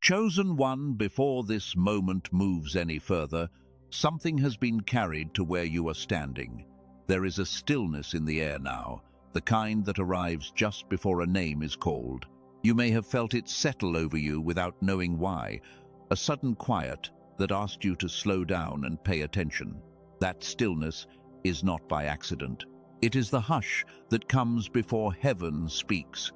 Chosen one, before this moment moves any further, something has been carried to where you are standing. There is a stillness in the air now, the kind that arrives just before a name is called. You may have felt it settle over you without knowing why, a sudden quiet that asked you to slow down and pay attention. That stillness is not by accident. It is the hush that comes before heaven speaks,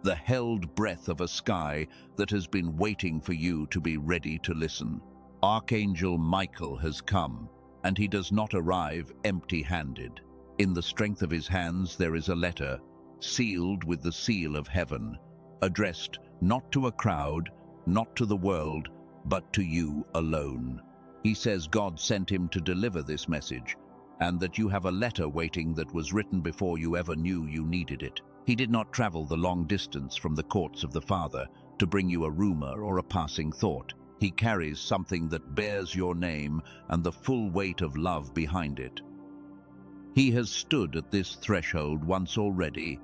the held breath of a sky that has been waiting for you to be ready to listen. Archangel Michael has come, and he does not arrive empty-handed. In the strength of his hands there is a letter, sealed with the seal of heaven, addressed not to a crowd, not to the world, but to you alone. He says God sent him to deliver this message, and that you have a letter waiting that was written before you ever knew you needed it. He did not travel the long distance from the courts of the Father to bring you a rumor or a passing thought. He carries something that bears your name and the full weight of love behind it. He has stood at this threshold once already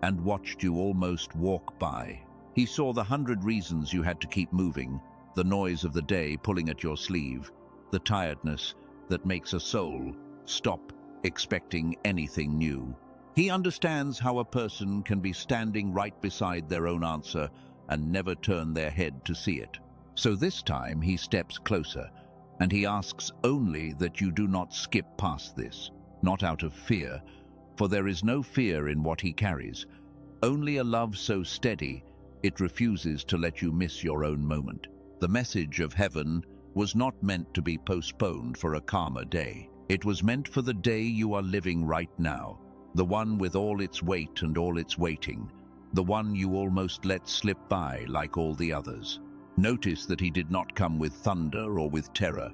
and watched you almost walk by. He saw the 100 reasons you had to keep moving, the noise of the day pulling at your sleeve, the tiredness that makes a soul stop expecting anything new. He understands how a person can be standing right beside their own answer and never turn their head to see it. So this time he steps closer, and he asks only that you do not skip past this, not out of fear, for there is no fear in what he carries, only a love so steady it refuses to let you miss your own moment. The message of heaven was not meant to be postponed for a calmer day. It was meant for the day you are living right now, the one with all its weight and all its waiting, the one you almost let slip by like all the others. Notice that he did not come with thunder or with terror.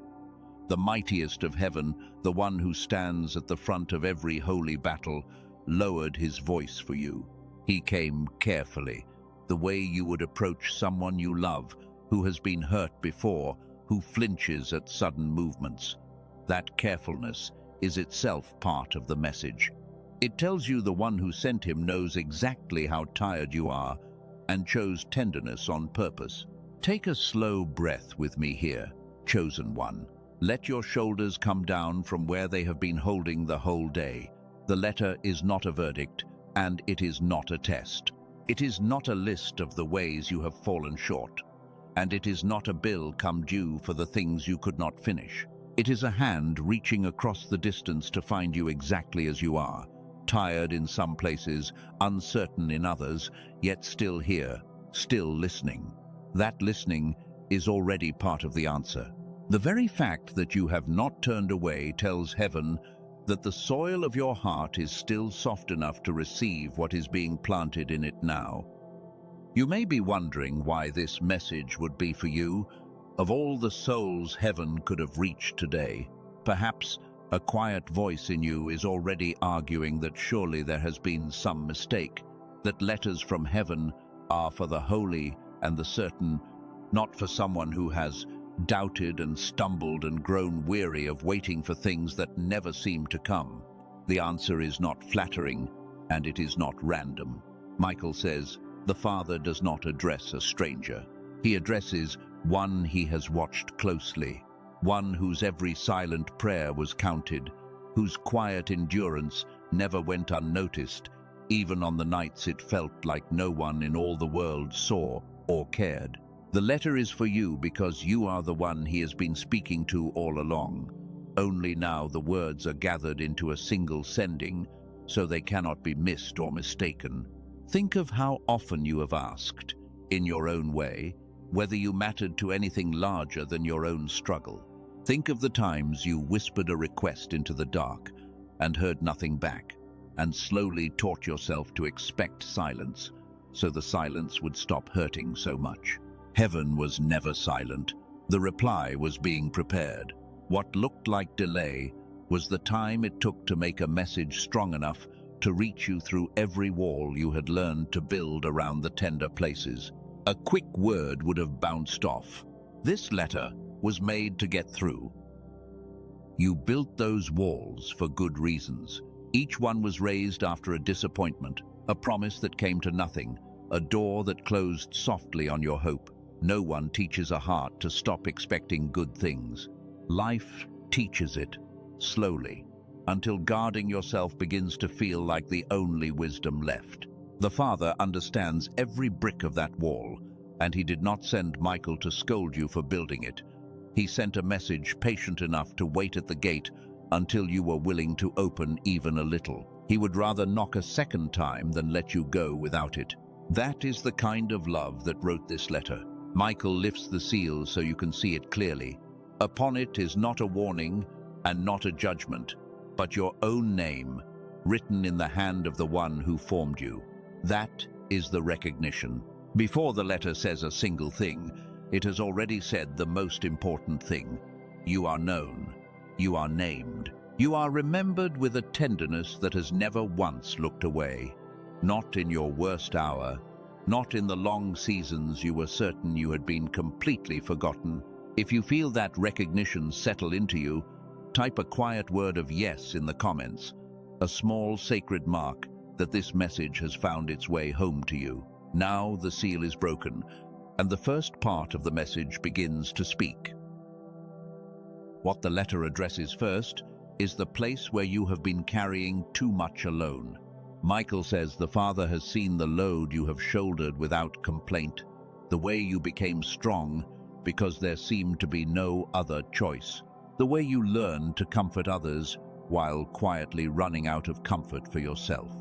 The mightiest of heaven, the one who stands at the front of every holy battle, lowered his voice for you. He came carefully, the way you would approach someone you love, who has been hurt before, who flinches at sudden movements. That carefulness is itself part of the message. It tells you the one who sent him knows exactly how tired you are and chose tenderness on purpose. Take a slow breath with me here, chosen one. Let your shoulders come down from where they have been holding the whole day. The letter is not a verdict, and it is not a test. It is not a list of the ways you have fallen short, and it is not a bill come due for the things you could not finish. It is a hand reaching across the distance to find you exactly as you are, tired in some places, uncertain in others, yet still here, still listening. That listening is already part of the answer. The very fact that you have not turned away tells heaven that the soil of your heart is still soft enough to receive what is being planted in it now. You may be wondering why this message would be for you. Of all the souls heaven could have reached today, perhaps a quiet voice in you is already arguing that surely there has been some mistake, that letters from heaven are for the holy and the certain, not for someone who has doubted and stumbled and grown weary of waiting for things that never seem to come. The answer is not flattering, and it is not random. Michael says, the Father does not address a stranger. He addresses one he has watched closely, one whose every silent prayer was counted, whose quiet endurance never went unnoticed, even on the nights it felt like no one in all the world saw or cared. The letter is for you because you are the one he has been speaking to all along. Only now the words are gathered into a single sending, so they cannot be missed or mistaken. Think of how often you have asked, in your own way, whether you mattered to anything larger than your own struggle. Think of the times you whispered a request into the dark and heard nothing back, and slowly taught yourself to expect silence, so the silence would stop hurting so much. Heaven was never silent. The reply was being prepared. What looked like delay was the time it took to make a message strong enough to reach you through every wall you had learned to build around the tender places. A quick word would have bounced off. This letter was made to get through. You built those walls for good reasons. Each one was raised after a disappointment, a promise that came to nothing, a door that closed softly on your hope. No one teaches a heart to stop expecting good things. Life teaches it, slowly, until guarding yourself begins to feel like the only wisdom left. The Father understands every brick of that wall, and he did not send Michael to scold you for building it. He sent a message patient enough to wait at the gate until you were willing to open even a little. He would rather knock a second time than let you go without it. That is the kind of love that wrote this letter. Michael lifts the seal so you can see it clearly. Upon it is not a warning and not a judgment, but your own name, written in the hand of the one who formed you. That is the recognition. Before the letter says a single thing, it has already said the most important thing. You are known. You are named. You are remembered with a tenderness that has never once looked away. Not in your worst hour, not in the long seasons you were certain you had been completely forgotten. If you feel that recognition settle into you, type a quiet word of yes in the comments, a small sacred mark that this message has found its way home to you. Now the seal is broken, and the first part of the message begins to speak. What the letter addresses first is the place where you have been carrying too much alone. Michael says the Father has seen the load you have shouldered without complaint, the way you became strong because there seemed to be no other choice, the way you learned to comfort others while quietly running out of comfort for yourself.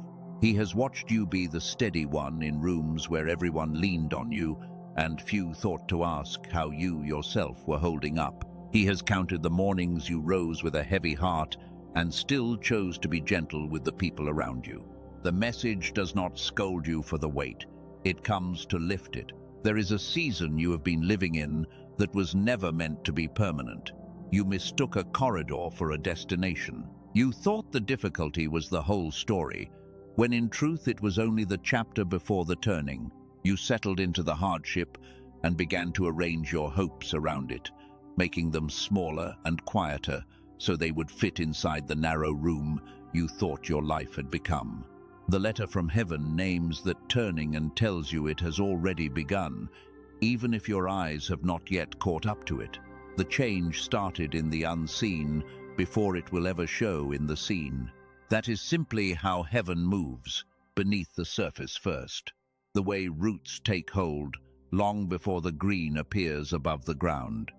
He has watched you be the steady one in rooms where everyone leaned on you and few thought to ask how you yourself were holding up. He has counted the mornings you rose with a heavy heart and still chose to be gentle with the people around you. The message does not scold you for the weight. It comes to lift it. There is a season you have been living in that was never meant to be permanent. You mistook a corridor for a destination. You thought the difficulty was the whole story, when in truth it was only the chapter before the turning. You settled into the hardship and began to arrange your hopes around it, making them smaller and quieter so they would fit inside the narrow room you thought your life had become. The letter from heaven names that turning and tells you it has already begun, even if your eyes have not yet caught up to it. The change started in the unseen before it will ever show in the seen. That is simply how heaven moves, beneath the surface first. The way roots take hold, long before the green appears above the ground.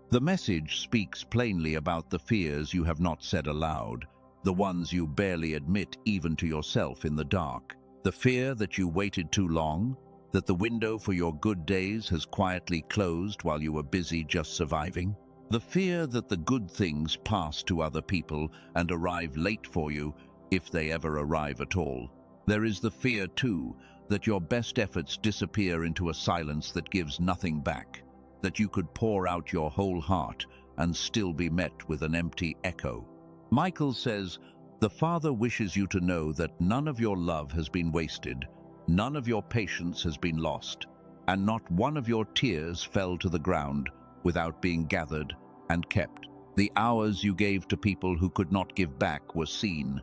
The message speaks plainly about the fears you have not said aloud, the ones you barely admit even to yourself in the dark. The fear that you waited too long, that the window for your good days has quietly closed while you were busy just surviving. The fear that the good things pass to other people and arrive late for you, if they ever arrive at all. There is the fear, too, that your best efforts disappear into a silence that gives nothing back, that you could pour out your whole heart and still be met with an empty echo. Michael says, the Father wishes you to know that none of your love has been wasted, none of your patience has been lost, and not one of your tears fell to the ground without being gathered and kept. The hours you gave to people who could not give back were seen.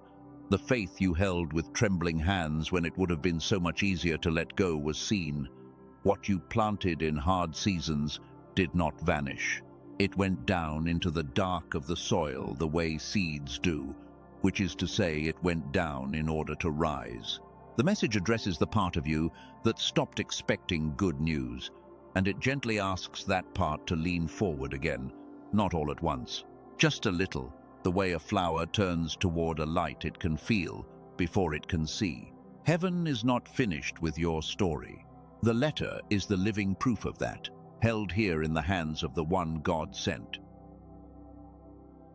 The faith you held with trembling hands when it would have been so much easier to let go was seen. What you planted in hard seasons did not vanish. It went down into the dark of the soil the way seeds do, which is to say it went down in order to rise. The message addresses the part of you that stopped expecting good news, and it gently asks that part to lean forward again, not all at once, just a little, the way a flower turns toward a light it can feel before it can see. Heaven is not finished with your story. The letter is the living proof of that, held here in the hands of the one God sent.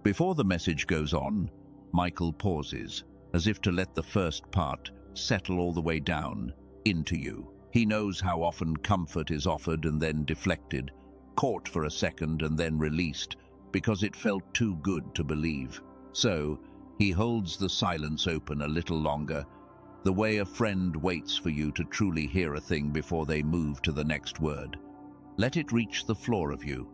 Before the message goes on, Michael pauses, as if to let the first part settle all the way down into you. He knows how often comfort is offered and then deflected, caught for a second and then released, because it felt too good to believe. So, he holds the silence open a little longer, the way a friend waits for you to truly hear a thing before they move to the next word. Let it reach the floor of you.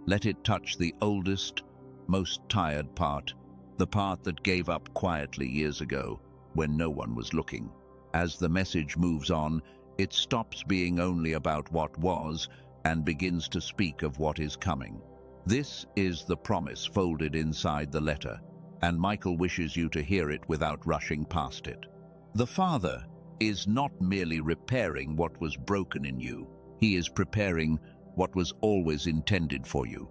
Let it touch the oldest, most tired part, the part that gave up quietly years ago when no one was looking. As the message moves on, It stops being only about what was and begins to speak of what is coming. This is the promise folded inside the letter, and Michael wishes you to hear it without rushing past it. The Father is not merely repairing what was broken in you. He is preparing what was always intended for you.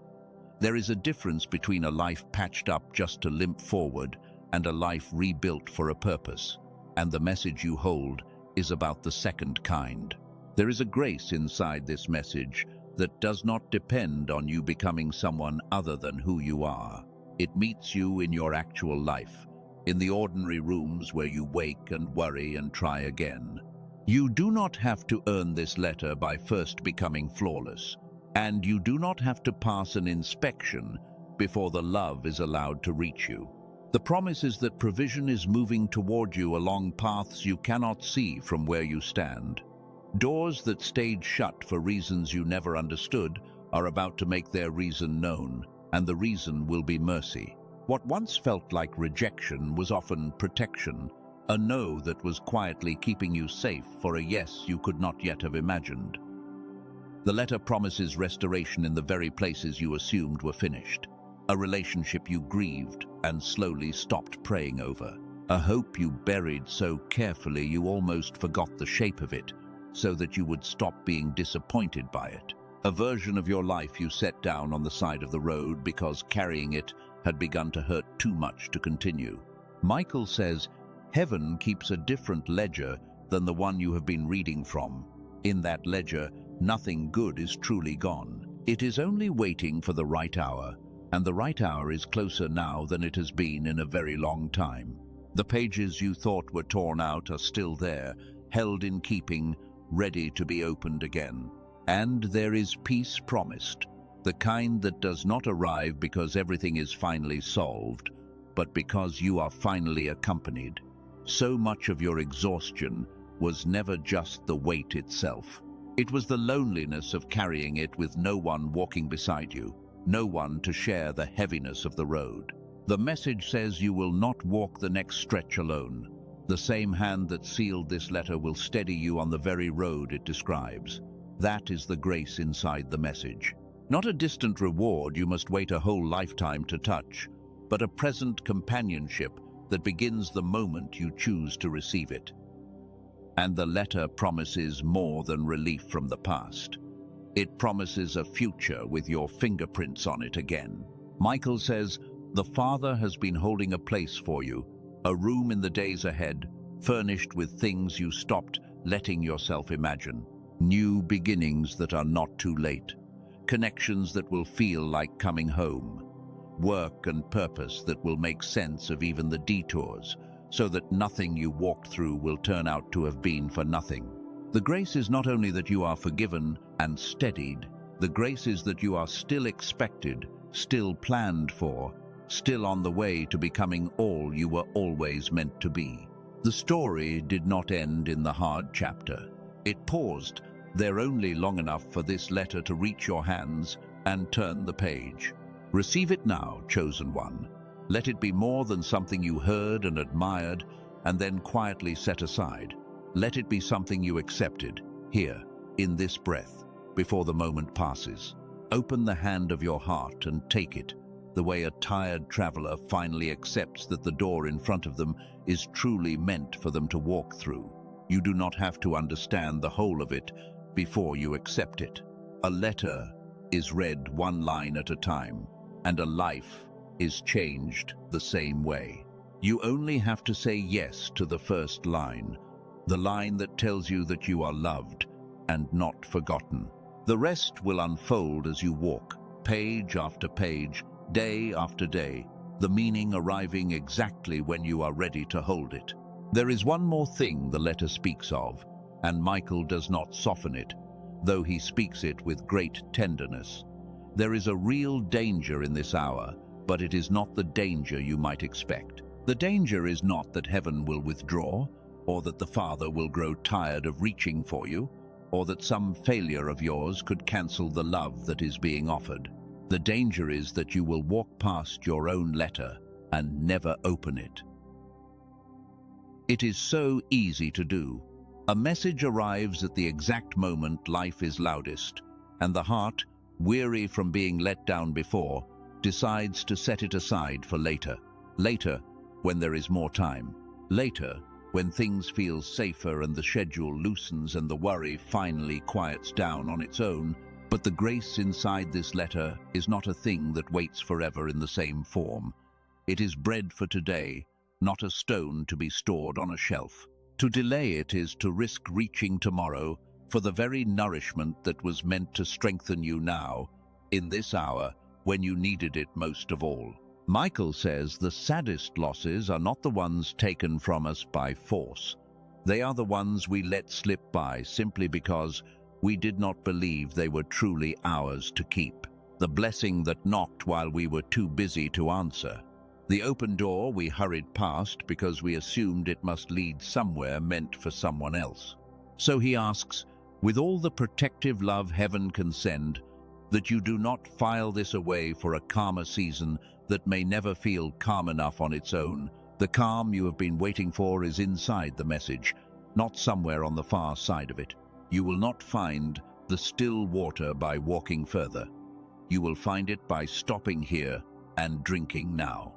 There is a difference between a life patched up just to limp forward and a life rebuilt for a purpose, and the message you hold is about the second kind. There is a grace inside this message that does not depend on you becoming someone other than who you are. It meets you in your actual life, in the ordinary rooms where you wake and worry and try again. You do not have to earn this letter by first becoming flawless, and you do not have to pass an inspection before the love is allowed to reach you. The promise is that provision is moving toward you along paths you cannot see from where you stand. Doors that stayed shut for reasons you never understood are about to make their reason known, and the reason will be mercy. What once felt like rejection was often protection, a no that was quietly keeping you safe for a yes you could not yet have imagined. The letter promises restoration in the very places you assumed were finished, a relationship you grieved and slowly stopped praying over, a hope you buried so carefully you almost forgot the shape of it, so that you would stop being disappointed by it. A version of your life you set down on the side of the road because carrying it had begun to hurt too much to continue. Michael says, heaven keeps a different ledger than the one you have been reading from. In that ledger, nothing good is truly gone. It is only waiting for the right hour, and the right hour is closer now than it has been in a very long time. The pages you thought were torn out are still there, held in keeping, ready to be opened again. And there is peace promised, the kind that does not arrive because everything is finally solved, but because you are finally accompanied. So much of your exhaustion was never just the weight itself. It was the loneliness of carrying it with no one walking beside you, no one to share the heaviness of the road. The message says you will not walk the next stretch alone. The same hand that sealed this letter will steady you on the very road it describes. That is the grace inside the message. Not a distant reward you must wait a whole lifetime to touch, but a present companionship that begins the moment you choose to receive it. And the letter promises more than relief from the past. It promises a future with your fingerprints on it again. Michael says, the Father has been holding a place for you, a room in the days ahead, furnished with things you stopped letting yourself imagine. New beginnings that are not too late. Connections that will feel like coming home. Work and purpose that will make sense of even the detours, so that nothing you walked through will turn out to have been for nothing. The grace is not only that you are forgiven and steadied, the grace is that you are still expected, still planned for, still on the way to becoming all you were always meant to be. The story did not end in the hard chapter. It paused there only long enough for this letter to reach your hands and turn the page. Receive it now, chosen one. Let it be more than something you heard and admired and then quietly set aside. Let it be something you accepted, here, in this breath, before the moment passes. Open the hand of your heart and take it, the way a tired traveler finally accepts that the door in front of them is truly meant for them to walk through. You do not have to understand the whole of it before you accept it. A letter is read one line at a time, and a life is changed the same way. You only have to say yes to the first line, the line that tells you that you are loved and not forgotten. The rest will unfold as you walk, page after page, day after day, the meaning arriving exactly when you are ready to hold it. There is one more thing the letter speaks of, and Michael does not soften it, though he speaks it with great tenderness. There is a real danger in this hour, but it is not the danger you might expect. The danger is not that heaven will withdraw, or that the Father will grow tired of reaching for you, or that some failure of yours could cancel the love that is being offered. The danger is that you will walk past your own letter and never open it. It is so easy to do. A message arrives at the exact moment life is loudest, and the heart, weary from being let down before, decides to set it aside for later. Later, when there is more time. Later, when things feel safer and the schedule loosens and the worry finally quiets down on its own. But the grace inside this letter is not a thing that waits forever in the same form. It is bread for today, not a stone to be stored on a shelf. To delay it is to risk reaching tomorrow for the very nourishment that was meant to strengthen you now, in this hour, when you needed it most of all. Michael says the saddest losses are not the ones taken from us by force. They are the ones we let slip by simply because we did not believe they were truly ours to keep. The blessing that knocked while we were too busy to answer. The open door we hurried past because we assumed it must lead somewhere meant for someone else. So he asks, with all the protective love heaven can send, that you do not file this away for a calmer season that may never feel calm enough on its own. The calm you have been waiting for is inside the message, not somewhere on the far side of it. You will not find the still water by walking further. You will find it by stopping here and drinking now.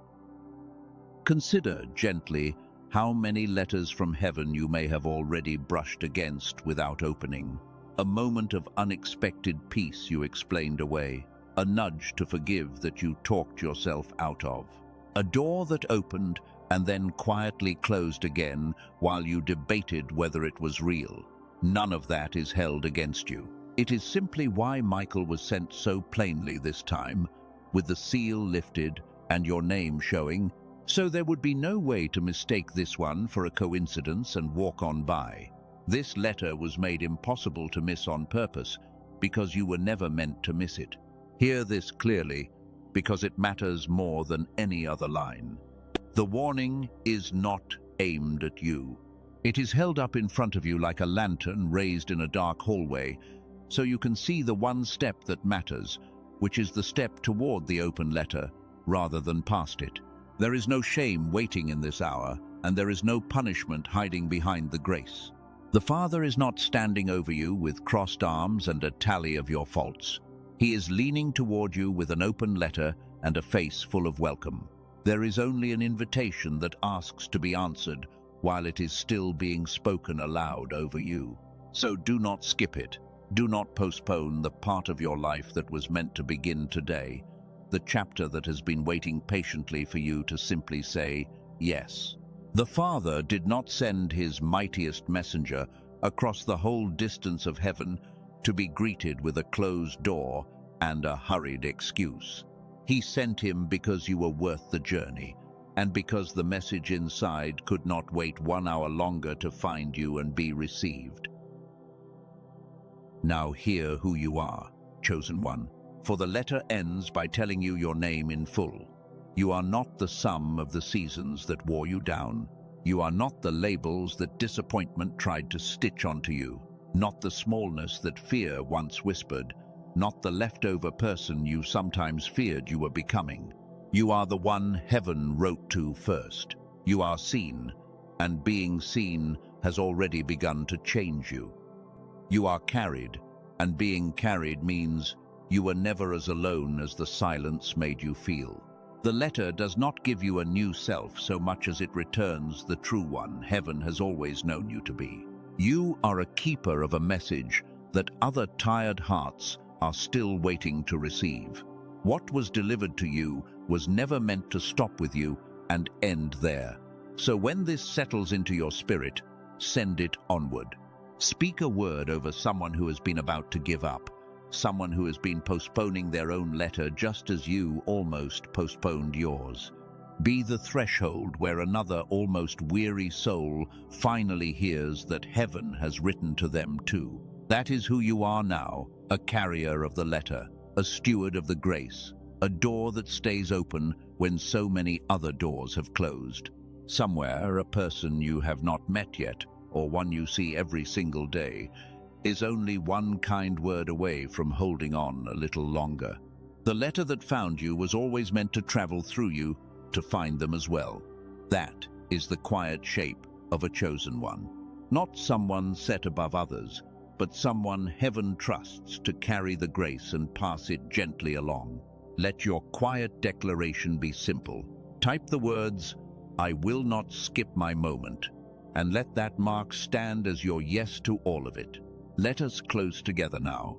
Consider gently how many letters from heaven you may have already brushed against without opening. A moment of unexpected peace you explained away. A nudge to forgive that you talked yourself out of. A door that opened and then quietly closed again while you debated whether it was real. None of that is held against you. It is simply why Michael was sent so plainly this time, with the seal lifted and your name showing, so there would be no way to mistake this one for a coincidence and walk on by. This letter was made impossible to miss on purpose, because you were never meant to miss it. Hear this clearly, because it matters more than any other line. The warning is not aimed at you. It is held up in front of you like a lantern raised in a dark hallway, so you can see the one step that matters, which is the step toward the open letter, rather than past it. There is no shame waiting in this hour, and there is no punishment hiding behind the grace. The Father is not standing over you with crossed arms and a tally of your faults. He is leaning toward you with an open letter and a face full of welcome. There is only an invitation that asks to be answered while it is still being spoken aloud over you. So do not skip it. Do not postpone the part of your life that was meant to begin today, the chapter that has been waiting patiently for you to simply say yes. The Father did not send his mightiest messenger across the whole distance of heaven to be greeted with a closed door and a hurried excuse. He sent him because you were worth the journey, and because the message inside could not wait 1 hour longer to find you and be received. Now hear who you are, chosen one, for the letter ends by telling you your name in full. You are not the sum of the seasons that wore you down. You are not the labels that disappointment tried to stitch onto you, not the smallness that fear once whispered, not the leftover person you sometimes feared you were becoming. You are the one heaven wrote to first. You are seen, and being seen has already begun to change you. You are carried, and being carried means you were never as alone as the silence made you feel. The letter does not give you a new self so much as it returns the true one heaven has always known you to be. You are a keeper of a message that other tired hearts are still waiting to receive. What was delivered to you was never meant to stop with you and end there. So when this settles into your spirit, send it onward. Speak a word over someone who has been about to give up, someone who has been postponing their own letter just as you almost postponed yours. Be the threshold where another almost weary soul finally hears that heaven has written to them too. That is who you are now, a carrier of the letter, a steward of the grace, a door that stays open when so many other doors have closed. Somewhere, a person you have not met yet, or one you see every single day, is only one kind word away from holding on a little longer. The letter that found you was always meant to travel through you to find them as well. That is the quiet shape of a chosen one. Not someone set above others, but someone heaven trusts to carry the grace and pass it gently along. Let your quiet declaration be simple. Type the words, "I will not skip my moment," and let that mark stand as your yes to all of it. Let us close together now.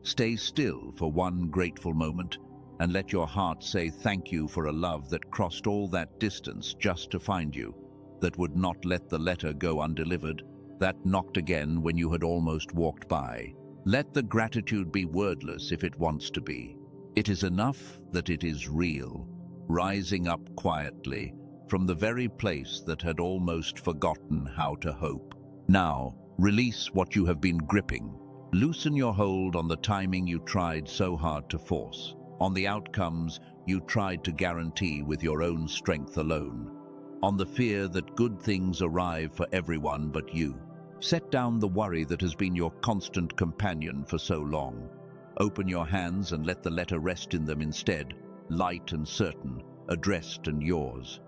Stay still for one grateful moment, and let your heart say thank you for a love that crossed all that distance just to find you, that would not let the letter go undelivered, that knocked again when you had almost walked by. Let the gratitude be wordless if it wants to be. It is enough that it is real, rising up quietly from the very place that had almost forgotten how to hope. Now, release what you have been gripping. Loosen your hold on the timing you tried so hard to force, on the outcomes you tried to guarantee with your own strength alone, on the fear that good things arrive for everyone but you. Set down the worry that has been your constant companion for so long. Open your hands and let the letter rest in them instead, light and certain, addressed and yours.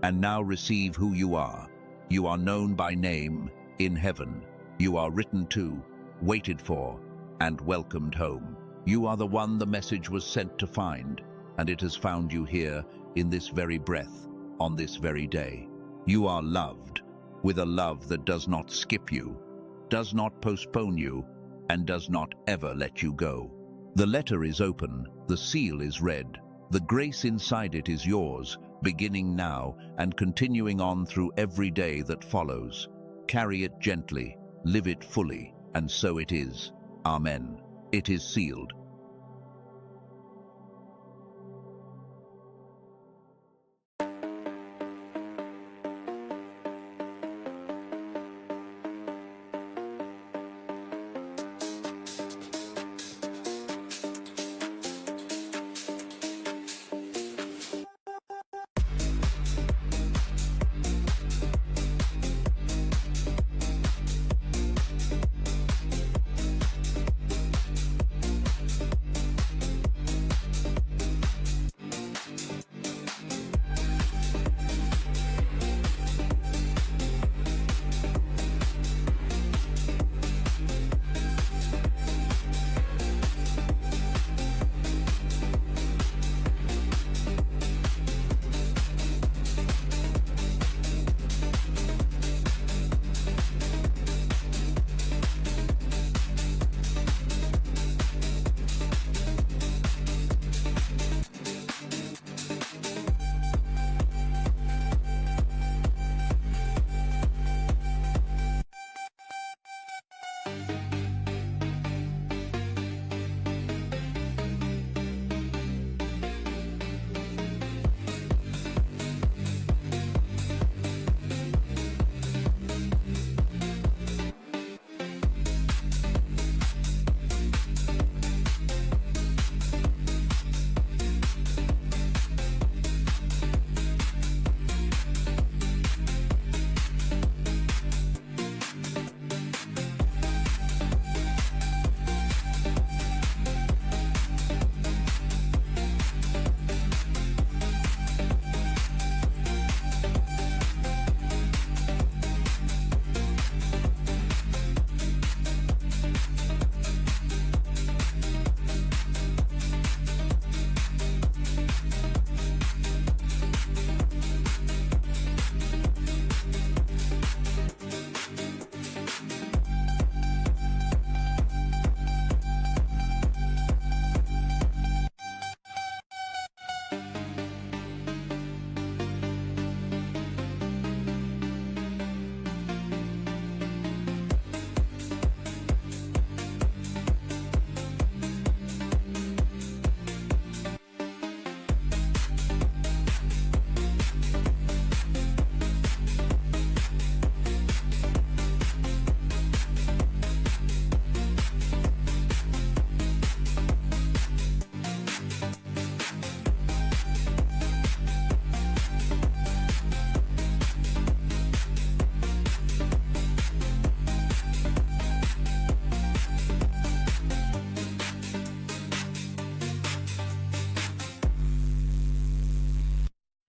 And now receive who you are. You are known by name in heaven. You are written to, waited for, and welcomed home. You are the one the message was sent to find, and it has found you here in this very breath, on this very day. You are loved, with a love that does not skip you, does not postpone you, and does not ever let you go. The letter is open, the seal is read, the grace inside it is yours, beginning now and continuing on through every day that follows. Carry it gently, live it fully, and so it is. Amen. It is sealed.